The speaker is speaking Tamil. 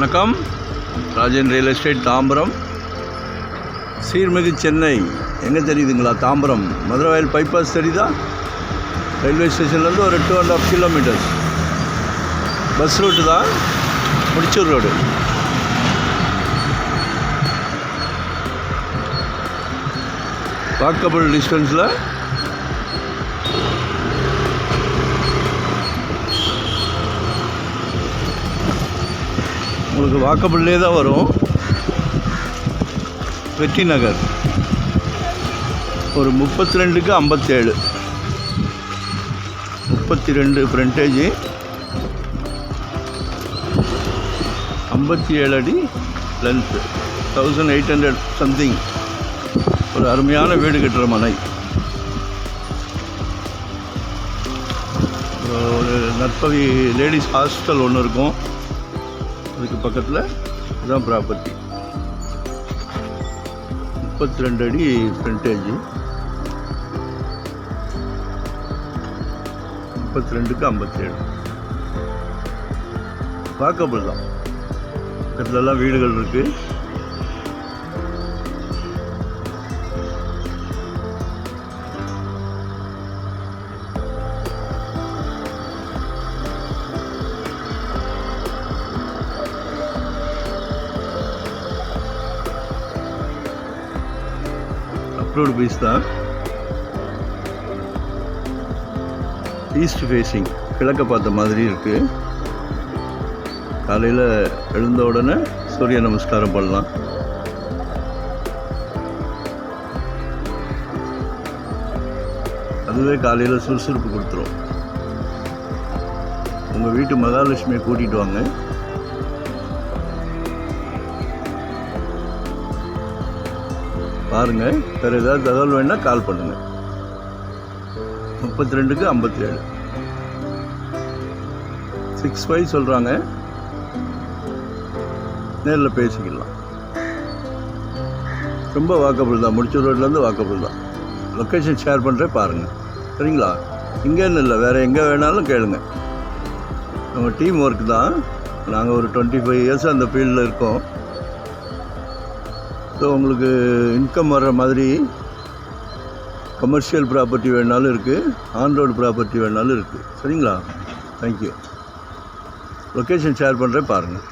வணக்கம். Rajan real estate Tambaram. சீர்மிகு சென்னை எங்கே தெரியுதுங்களா? தாம்பரம் மதுரவாயல் பைபாஸ் தெரியுதா? ரயில்வே ஸ்டேஷன்லேருந்து ஒரு 2.5 கிலோமீட்டர்ஸ் பஸ் ரூட்டு தான். முடிச்சூர் ரோடு. வாக்கபிள் டிஸ்டன்ஸில் உங்களுக்கு வாக்கபிள்லே தான் வரும். வெற்றி நகர் ஒரு 32க்கு 57, 32 ஃப்ரண்டேஜ், 57 அடி லென்த்து, 1800 சம்திங். ஒரு அருமையான வீடு கட்டுற மனை. ஒரு நற்பவி லேடிஸ் ஹாஸ்டல் ஒன்று இருக்கும். அதுக்கு பக்கத்தில் இதுதான் ப்ராப்பர்ட்டி. 32 அடி ஃப்ரண்டேஜ், 32க்கு 57. வாக்கபிள் தான். பக்கத்துலலாம் வீடுகள் இருக்குது. அப்ரூவ்டு பீஸ் தான். ஈஸ்ட் ஃபேஸிங், கிழக்க பார்த்த மாதிரி இருக்குது. காலையில் எழுந்த உடனே சூரிய நமஸ்காரம் பண்ணலாம். அதுவே காலையில் சுறுசுறுப்பு கொடுத்துரும். உங்கள் வீட்டு மகாலட்சுமியை கூட்டிகிட்டு வாங்க. பாருங்கள். வேறு ஏதாவது தகவல் வேணா கால் பண்ணுங்கள். 32க்கு 57, 65 சொல்கிறாங்க. நேரில் பேசிக்கலாம். ரொம்ப வாக்கபிள் தான். முடிச்ச ரோட்லேருந்து வாக்கபிள் தான். லொக்கேஷன் ஷேர் பண்ணுறேன், பாருங்கள். சரிங்களா? இங்கேன்னு இல்லை, வேறு எங்கே வேணாலும் கேளுங்க. நம்ம டீம் ஒர்க் தான். நாங்கள் ஒரு 25 இயர்ஸ் அந்த ஃபீல்டில் இருக்கோம். ஸோ உங்களுக்கு இன்கம் வர்ற மாதிரி கமர்ஷியல் ப்ராப்பர்ட்டி வேணாலும் இருக்குது, ஆன் ரோடு ப்ராப்பர்ட்டி வேணாலும் இருக்குது. சரிங்களா? தேங்க்யூ. லொக்கேஷன் ஷேர் பண்ணுறேன், பாருங்கள்.